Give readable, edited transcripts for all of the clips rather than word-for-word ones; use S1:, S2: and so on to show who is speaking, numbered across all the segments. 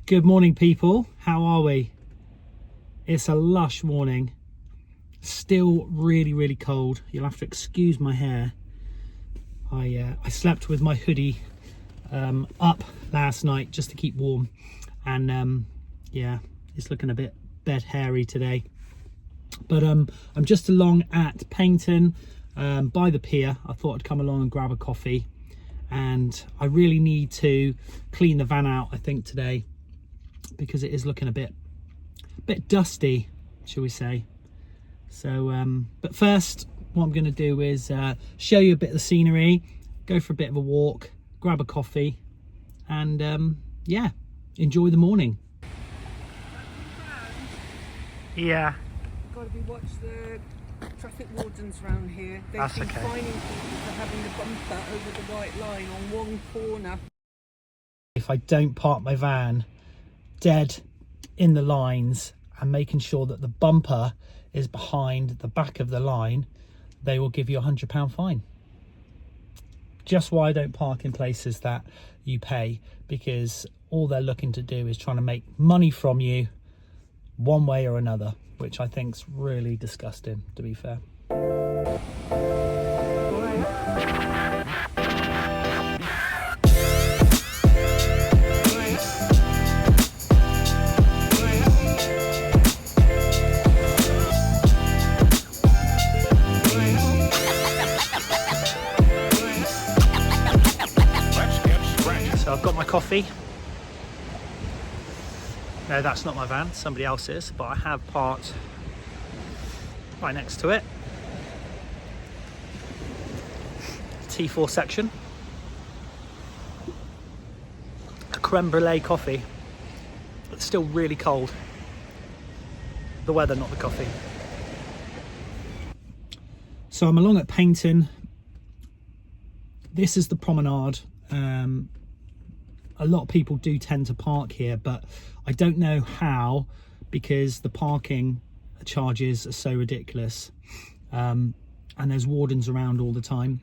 S1: Good morning, people. How are we? It's a lush morning. Still really cold. You'll have to excuse my hair. I slept with my hoodie up last night just to keep warm, and yeah, it's looking a bit bed hairy today. But I'm just along at Paignton by the pier. I thought I'd come along and grab a coffee, and I really need to clean the van out, I think, today, because it is looking a bit dusty, shall we say. So but first, what I'm going to do is show you a bit of the scenery, go for a bit of a walk, grab a coffee, and yeah, enjoy the morning. Yeah,
S2: Got to be watch the traffic wardens around here. They've
S1: That's
S2: been
S1: okay.
S2: fining people for having the bumper over the white line on one corner.
S1: if I don't park my van dead in the lines and making sure that the bumper is behind the back of the line, they will give you £100 fine. Just why I don't park in places that you pay, because all they're looking to do is trying to make money from you one way or another, which I think's really disgusting, to be fair. So I've got my coffee. No, that's not my van, somebody else's, but I have parked right next to it. T4 section. A creme brulee coffee. It's still really cold. The weather, not the coffee. So I'm along at Paignton. This is the promenade. A lot of people do tend to park here, but I don't know how, because the parking charges are so ridiculous, and there's wardens around all the time.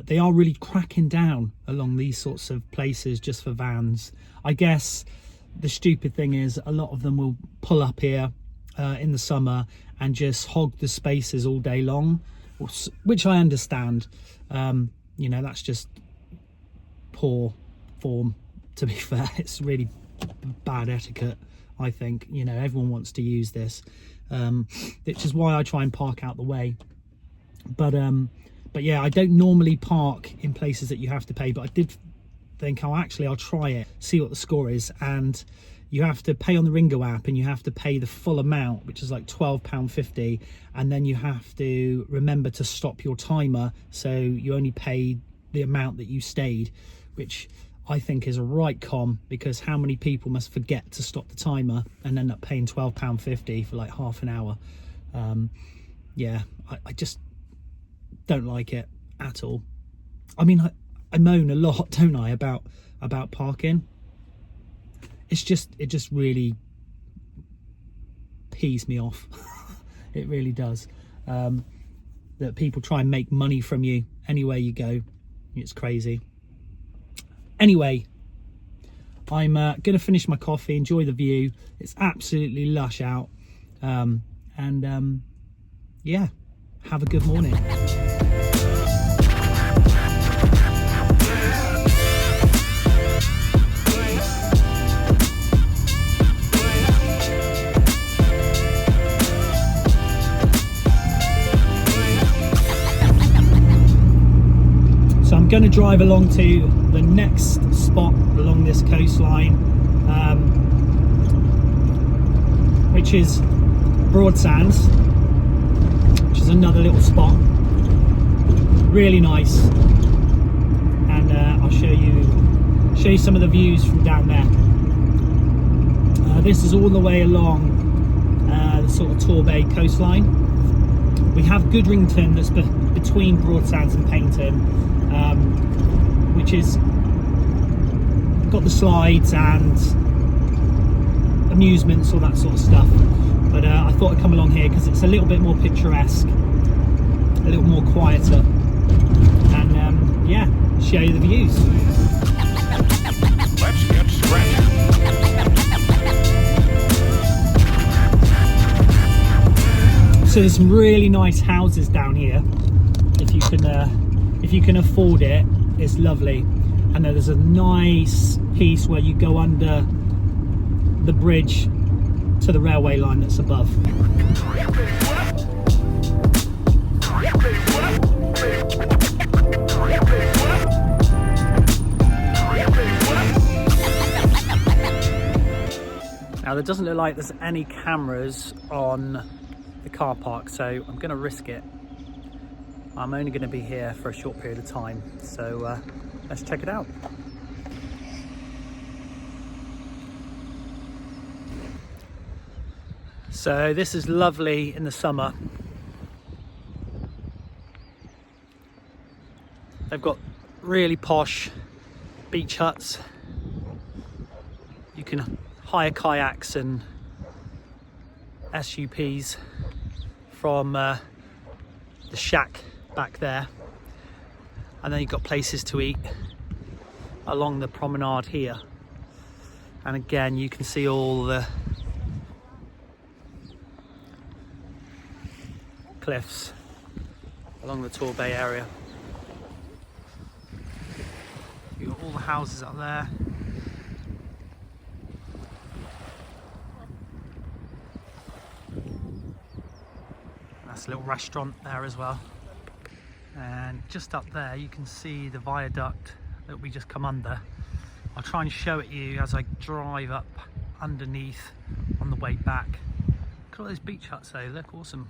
S1: They are really cracking down along these sorts of places just for vans. I guess the stupid thing is a lot of them will pull up here in the summer and just hog the spaces all day long, which I understand. You know, that's just poor form, to be fair. It's really bad etiquette, I think. You know, everyone wants to use this, which is why I try and park out the way. But yeah, I don't normally park in places that you have to pay, but I did think, oh, actually I'll try it, see what the score is. And you have to pay on the Ringo app, and you have to pay the full amount, which is like £12.50, and then you have to remember to stop your timer, so you only pay the amount that you stayed, which I think is a right con, because how many people must forget to stop the timer and end up paying £12.50 for like half an hour? Yeah, I just don't like it at all. I mean, I moan a lot, don't I, about parking. It just really pees me off. It really does. That people try and make money from you anywhere you go. It's crazy. Anyway, I'm going to finish my coffee, enjoy the view. It's absolutely lush out. And yeah, have a good morning. So I'm going to drive along to the next spot along this coastline, which is Broadsands, which is another little spot, really nice, and I'll show you some of the views from down there. This is all the way along the sort of Torbay coastline. We have Goodrington that's between Broadsands and Paignton, which is got the slides and amusements, all that sort of stuff. But I thought I'd come along here because it's a little bit more picturesque, a little more quieter, and yeah, show you the views.
S3: Let's get scratching.
S1: So there's some really nice houses down here. If you can afford it, it's lovely. And then there's a nice piece where you go under the bridge to the railway line that's above. Now there doesn't look like there's any cameras on the car park, so I'm going to risk it. I'm only going to be here for a short period of time, so let's check it out. So this is lovely in the summer. They've got really posh beach huts. You can hire kayaks and SUPs from the shack back there, and then you've got places to eat along the promenade here. And again, you can see all the cliffs along the Torbay area. You've got all the houses up there. That's a little restaurant there as well. And just up there you can see the viaduct that we just come under. I'll try and show it you as I drive up underneath on the way back. Look at all those beach huts though, they look awesome.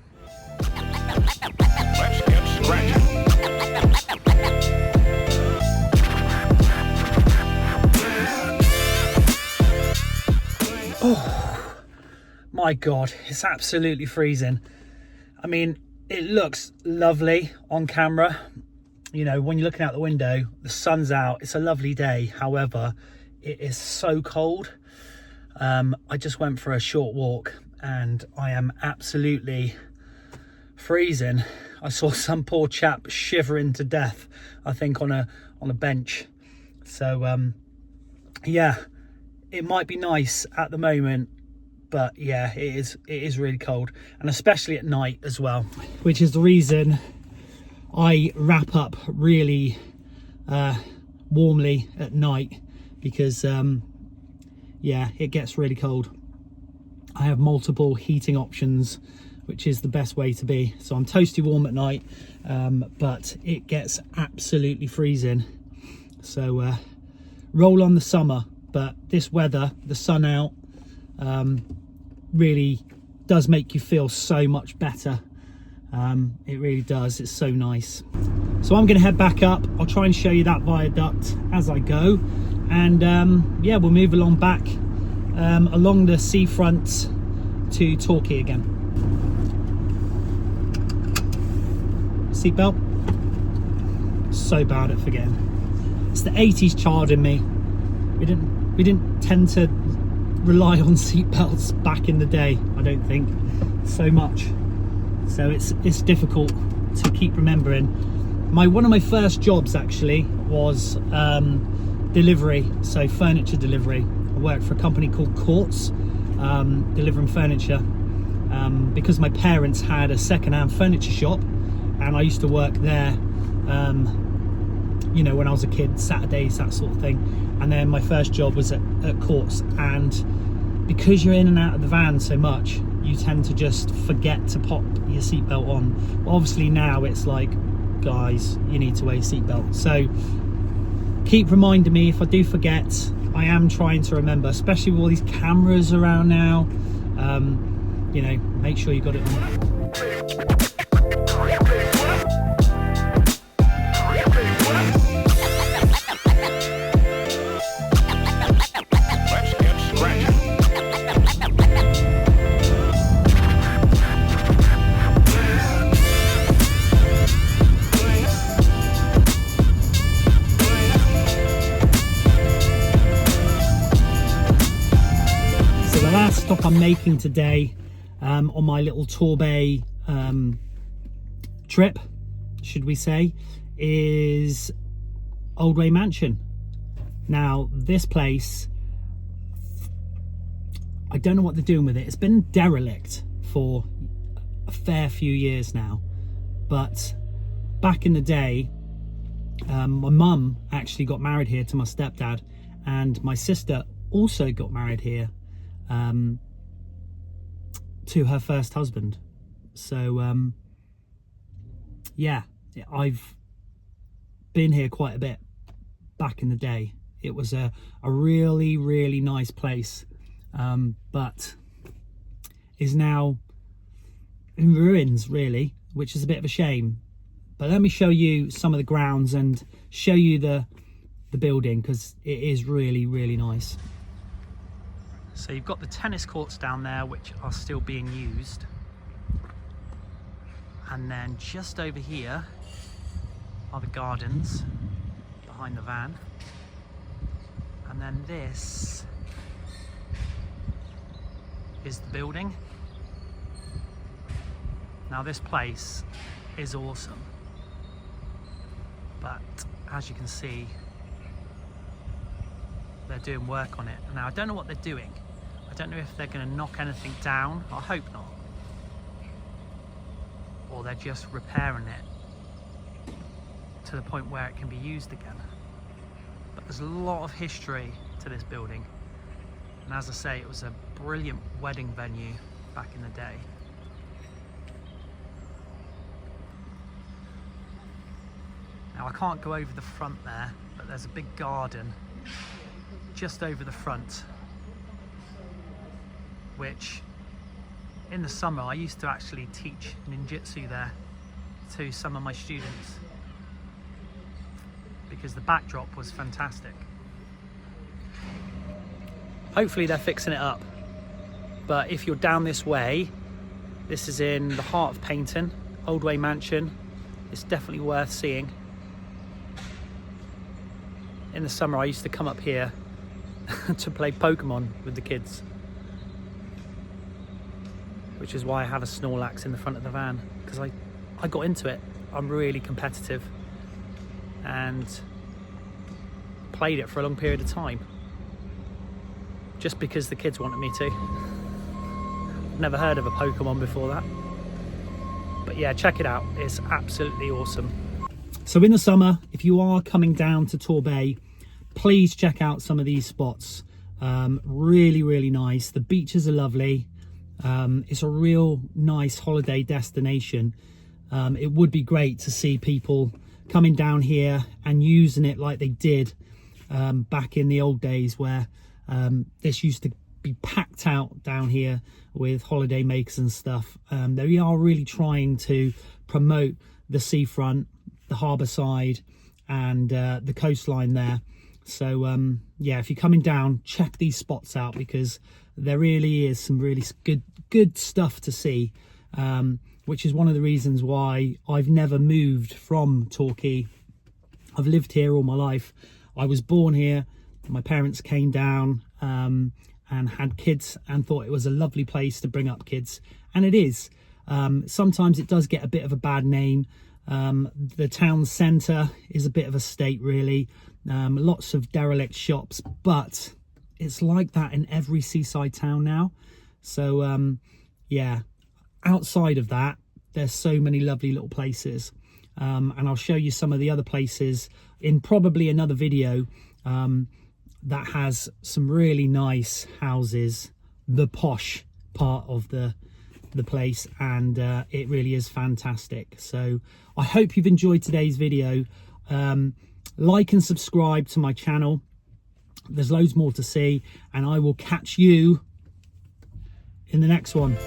S3: Let's get scratching.
S1: Oh my god, it's absolutely freezing. I mean, it looks lovely on camera. You know, when you're looking out the window, the sun's out, it's a lovely day. However, it is so cold. I just went for a short walk and I am absolutely freezing. I saw some poor chap shivering to death, I think, on a bench. So yeah, it might be nice at the moment, but yeah, it is really cold, and especially at night as well, which is the reason I wrap up really warmly at night, because yeah, it gets really cold. I have multiple heating options, which is the best way to be. So I'm toasty warm at night, but it gets absolutely freezing. So roll on the summer, but this weather, the sun out, really does make you feel so much better. It really does. It's so nice. So I'm going to head back up. I'll try and show you that viaduct as I go, and yeah, we'll move along back along the seafront to Torquay again. Seatbelt. So bad at forgetting. It's the 80s child in me. We didn't tend to rely on seatbelts back in the day, I don't think, so much. So it's difficult to keep remembering. One of my first jobs actually was delivery, so furniture delivery. I worked for a company called Courts, delivering furniture, because my parents had a second-hand furniture shop, and I used to work there, you know, when I was a kid, Saturdays, that sort of thing. And then my first job was at Courts, and because you're in and out of the van so much, you tend to just forget to pop your seatbelt on. Well, obviously now it's like, guys, you need to wear your seatbelt. So keep reminding me if I do forget. I am trying to remember, especially with all these cameras around now. You know, make sure you got it on. Stop I'm making today on my little Torbay trip, should we say, is Oldway Mansion. Now this place, I don't know what they're doing with it. It's been derelict for a fair few years now, but back in the day, my mum actually got married here to my stepdad, and my sister also got married here to her first husband. So yeah, I've been here quite a bit back in the day. It was a really nice place, but is now in ruins really, which is a bit of a shame. But let me show you some of the grounds and show you the building, because it is really nice. So you've got the tennis courts down there, which are still being used, and then just over here are the gardens behind the van, and then this is the building. Now this place is awesome, but as you can see, they're doing work on it. Now I don't know what they're doing. I don't know if they're going to knock anything down. I hope not. Or they're just repairing it to the point where it can be used again. But there's a lot of history to this building, and as I say, it was a brilliant wedding venue back in the day. Now I can't go over the front there, but there's a big garden just over the front, which in the summer I used to actually teach ninjutsu there to some of my students, because the backdrop was fantastic. Hopefully they're fixing it up, but if you're down this way, this is in the heart of Paignton, Oldway Mansion. It's definitely worth seeing. In the summer I used to come up here to play Pokemon with the kids, which is why I have a Snorlax in the front of the van, because I got into it. I'm really competitive and played it for a long period of time just because the kids wanted me to. Never heard of a Pokemon before that, but yeah, check it out, it's absolutely awesome. So in the summer, if you are coming down to Torbay, please check out some of these spots. Really nice. The beaches are lovely. It's a real nice holiday destination. It would be great to see people coming down here and using it like they did back in the old days, where this used to be packed out down here with holiday makers and stuff. They are really trying to promote the seafront, the harbour side, and the coastline there. So yeah, if you're coming down, check these spots out, because there really is some really good stuff to see, which is one of the reasons why I've never moved from Torquay. I've lived here all my life. I was born here. My parents came down and had kids and thought it was a lovely place to bring up kids, and it is. Sometimes it does get a bit of a bad name. The town centre is a bit of a state really. Lots of derelict shops, but it's like that in every seaside town now. So yeah, outside of that, there's so many lovely little places, and I'll show you some of the other places in probably another video that has some really nice houses, the posh part of the place, and it really is fantastic. So I hope you've enjoyed today's video. Like and subscribe to my channel. There's loads more to see, and I will catch you in the next one.